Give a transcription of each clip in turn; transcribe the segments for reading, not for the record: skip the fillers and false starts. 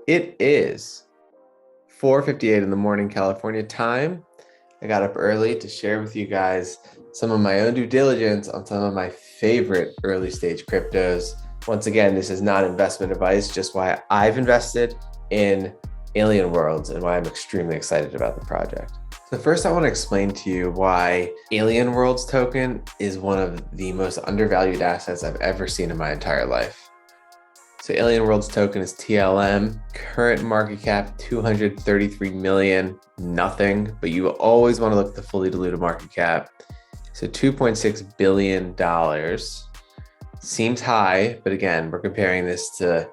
It is 4:58 in the morning, California time. I got up early to share with you guys some of my own due diligence on some of my favorite early stage cryptos. Once again, this is not investment advice, just why I've invested in Alien Worlds and why I'm extremely excited about the project. So first, I want to explain to you why Alien Worlds token is one of the most undervalued assets I've ever seen in my entire life. So Alien Worlds token is TLM, current market cap 233 million, nothing, but you always want to look at the fully diluted market cap. So $2.6 billion seems high, but again, we're comparing this to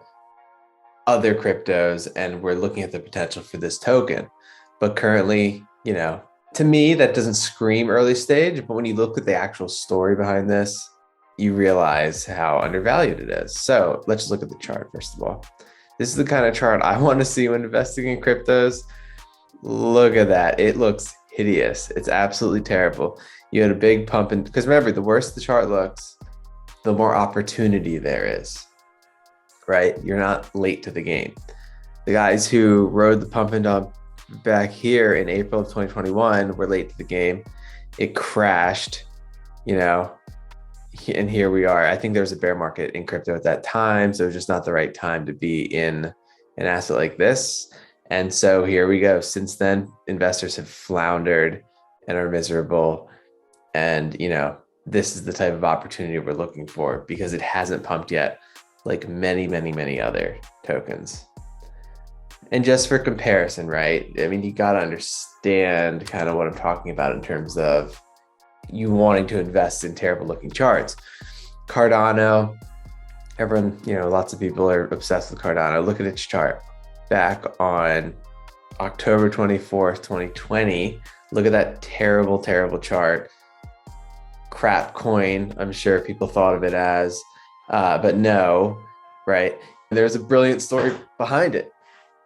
other cryptos and we're looking at the potential for this token. But currently, to me, that doesn't scream early stage, but when you look at the actual story behind this, you realize how undervalued it is. So let's just look at the chart first of all. This is the kind of chart I want to see when investing in cryptos. Look at that. It looks hideous. It's absolutely terrible. You had a big pump in, because remember, the worse the chart looks, the more opportunity there is, right? You're not late to the game. The guys who rode the pump and dump back here in April of 2021 were late to the game. It crashed, and here we are. I think there was a bear market in crypto at that time, so it was just not the right time to be in an asset like this. And so here we go. Since then, investors have floundered and are miserable. And, this is the type of opportunity we're looking for because it hasn't pumped yet, like many, many, many other tokens. And just for comparison, right? I mean, you got to understand kind of what I'm talking about in terms of you wanting to invest in terrible looking charts. Cardano, everyone, lots of people are obsessed with Cardano. Look at its chart back on October 24th, 2020. Look at that terrible, terrible chart. Crap coin, I'm sure people thought of it as, but no, right? There's a brilliant story behind it.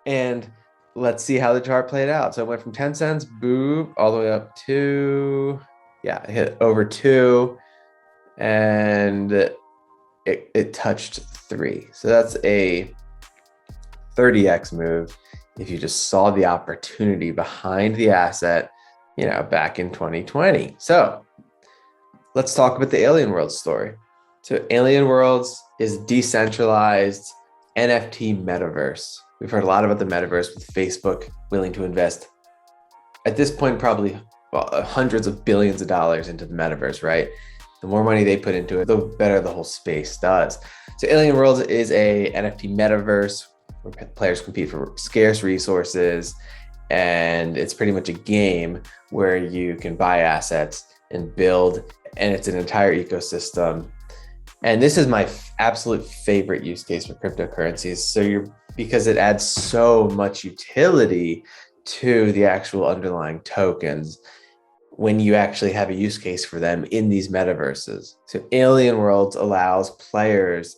And let's see how the chart played out. So it went from 10 cents, boom, all the way up to, it hit over 2 and it touched 3. So that's a 30x move if you just saw the opportunity behind the asset, back in 2020. So let's talk about the Alien Worlds story. So Alien Worlds is decentralized NFT metaverse. We've heard a lot about the metaverse with Facebook willing to invest at this point, probably hundreds of billions of dollars into the metaverse, right? The more money they put into it, the better the whole space does. So Alien Worlds is a NFT metaverse where players compete for scarce resources. And it's pretty much a game where you can buy assets and build, and it's an entire ecosystem. And this is my absolute favorite use case for cryptocurrencies. Because it adds so much utility to the actual underlying tokens when you actually have a use case for them in these metaverses. So Alien Worlds allows players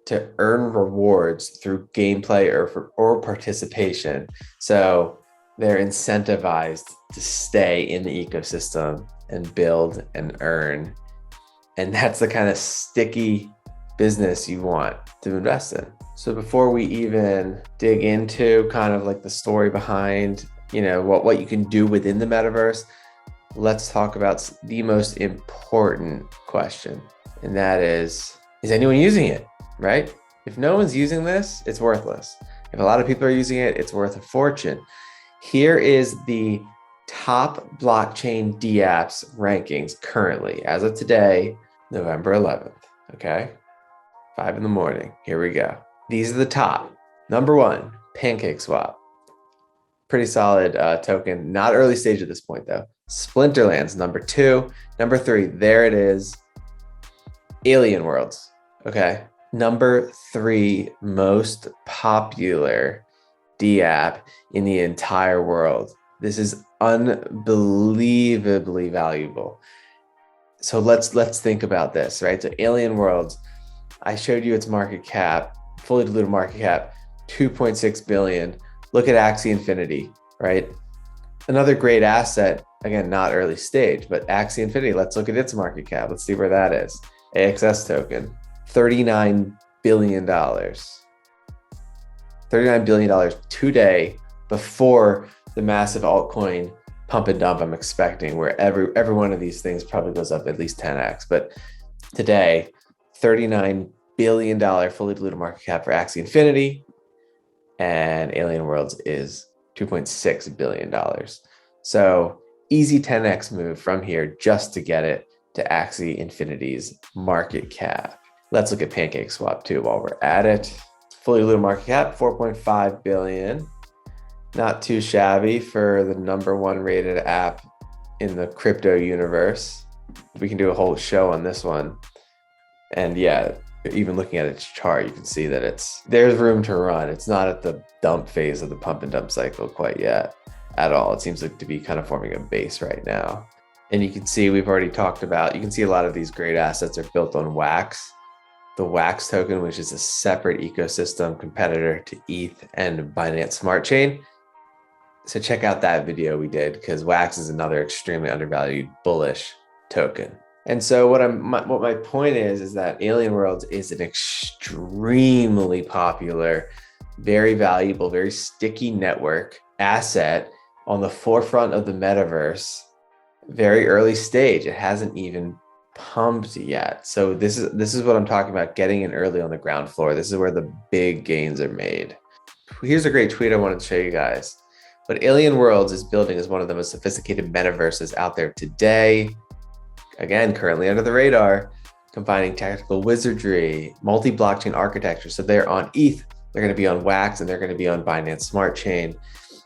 to earn rewards through gameplay or participation. So they're incentivized to stay in the ecosystem and build and earn. And that's the kind of sticky business you want to invest in. So before we even dig into kind of like the story behind, what you can do within the metaverse, let's talk about the most important question. And that is anyone using it, right? If no one's using this, it's worthless. If a lot of people are using it, it's worth a fortune. Here is the top blockchain Dapps rankings currently, as of today, November 11th, okay? 5 in the morning, here we go. These are the top. Number 1, PancakeSwap. Pretty solid token, not early stage at this point though. Splinterlands, number 2. Number 3, there it is. Alien Worlds, okay? Number 3 most popular DApp in the entire world. This is unbelievably valuable. So let's think about this, right? So Alien Worlds, I showed you its market cap, fully diluted market cap, 2.6 billion. Look at Axie Infinity, right? Another great asset, again, not early stage, but Axie Infinity, let's look at its market cap. Let's see where that is. AXS token, $39 billion. $39 billion today before the massive altcoin pump and dump I'm expecting, where every one of these things probably goes up at least 10x. But today, $39 billion fully diluted market cap for Axie Infinity, and Alien Worlds is $2.6 billion. So easy 10x move from here just to get it to Axie Infinity's market cap. Let's look at PancakeSwap too while we're at it. Fully diluted market cap, 4.5 billion. Not too shabby for the #1 rated app in the crypto universe. We can do a whole show on this one. And yeah, even looking at its chart, you can see that there's room to run. It's not at the dump phase of the pump and dump cycle quite yet at all. It seems like to be kind of forming a base right now. And you can see we've already talked about, you can see a lot of these great assets are built on Wax. The Wax token, which is a separate ecosystem competitor to ETH and Binance Smart Chain. So check out that video we did, because Wax is another extremely undervalued bullish token. And so what my point is that Alien Worlds is an extremely popular, very valuable, very sticky network asset on the forefront of the metaverse, very early stage. It hasn't even pumped yet. So this is what I'm talking about, getting in early on the ground floor. This is where the big gains are made. Here's a great tweet I wanted to show you guys. What Alien Worlds is building is one of the most sophisticated metaverses out there today. Again, currently under the radar, combining technical wizardry, multi-blockchain architecture. So they're on ETH, they're going to be on Wax, and they're going to be on Binance Smart Chain.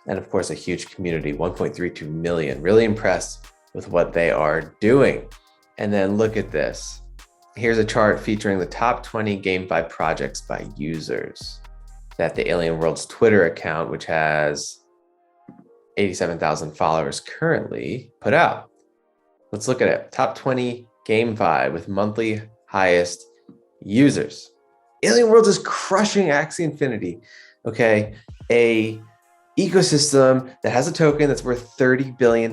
And of course, a huge community, 1.32 million. Really impressed with what they are doing. And then look at this. Here's a chart featuring the top 20 GameFi projects by users that the Alien Worlds Twitter account, which has 87,000 followers currently, put out. Let's look at it. Top 20 GameFi with monthly highest users. Alien Worlds is crushing Axie Infinity. Okay, a ecosystem that has a token that's worth $30 billion.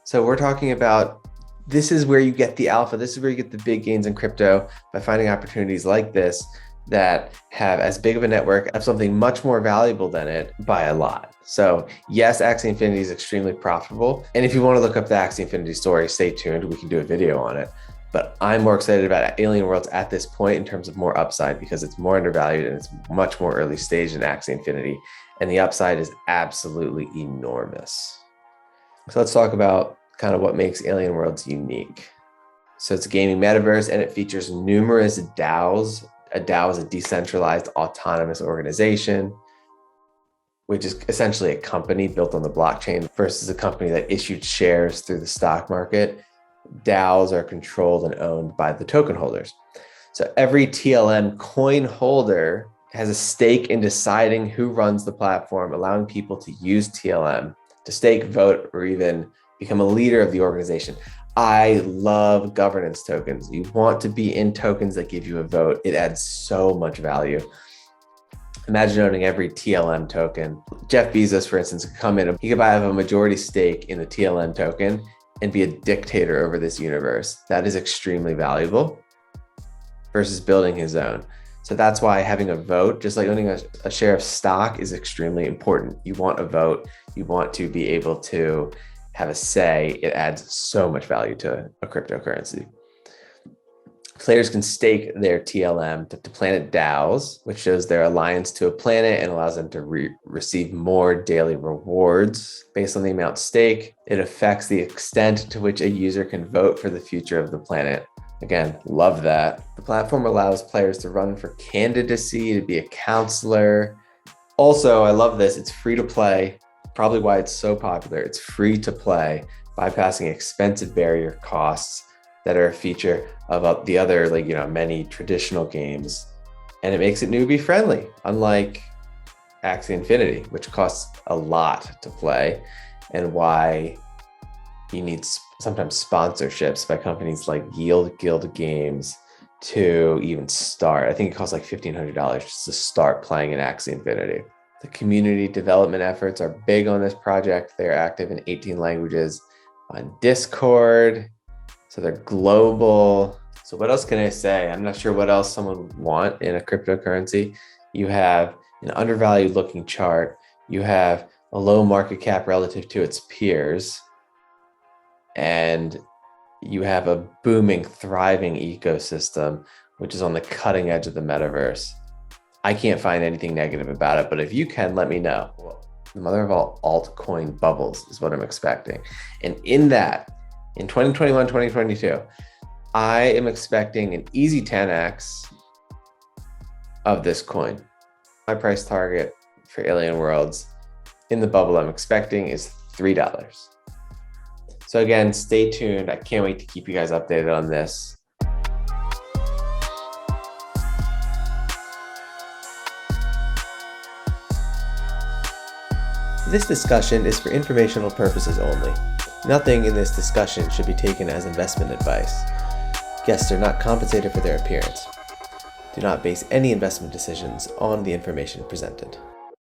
So we're talking about, this is where you get the alpha. This is where you get the big gains in crypto, by finding opportunities like this that have as big of a network of something much more valuable than it by a lot. So yes, Axie Infinity is extremely profitable. And if you want to look up the Axie Infinity story, stay tuned. We can do a video on it. But I'm more excited about Alien Worlds at this point in terms of more upside, because it's more undervalued and it's much more early stage than Axie Infinity. And the upside is absolutely enormous. So let's talk about kind of what makes Alien Worlds unique. So it's a gaming metaverse, and it features numerous DAOs. A DAO is a decentralized autonomous organization, which is essentially a company built on the blockchain versus a company that issued shares through the stock market. DAOs are controlled and owned by the token holders. So every TLM coin holder has a stake in deciding who runs the platform, allowing people to use TLM to stake, vote, or even become a leader of the organization. I love governance tokens. You want to be in tokens that give you a vote. It adds so much value. Imagine owning every TLM token. Jeff Bezos, for instance, could come in, he could have a majority stake in the TLM token and be a dictator over this universe. That is extremely valuable versus building his own. So that's why having a vote, just like owning a share of stock, is extremely important. You want a vote. You want to be able to have a say. It adds so much value to a cryptocurrency. Players can stake their TLM to Planet DAOs, which shows their alliance to a planet and allows them to receive more daily rewards based on the amount staked. It affects the extent to which a user can vote for the future of the planet. Again, love that. The platform allows players to run for candidacy, to be a counselor. Also, I love this. It's free to play. Probably why it's so popular. It's free to play, bypassing expensive barrier costs that are a feature of the other, many traditional games. And it makes it newbie friendly, unlike Axie Infinity, which costs a lot to play, and why you need sometimes sponsorships by companies like Yield Guild Games to even start. I think it costs like $1,500 just to start playing in Axie Infinity. The community development efforts are big on this project. They're active in 18 languages on Discord. So they're global. So what else can I say? I'm not sure what else someone would want in a cryptocurrency. You have an undervalued looking chart. You have a low market cap relative to its peers, and you have a booming, thriving ecosystem, which is on the cutting edge of the metaverse. I can't find anything negative about it, but if you can, let me know. Well, the mother of all altcoin bubbles is what I'm expecting. And in that, in 2021, 2022, I am expecting an easy 10x of this coin. My price target for Alien Worlds in the bubble I'm expecting is $3. So again, stay tuned. I can't wait to keep you guys updated on this. This discussion is for informational purposes only. Nothing in this discussion should be taken as investment advice. Guests are not compensated for their appearance. Do not base any investment decisions on the information presented.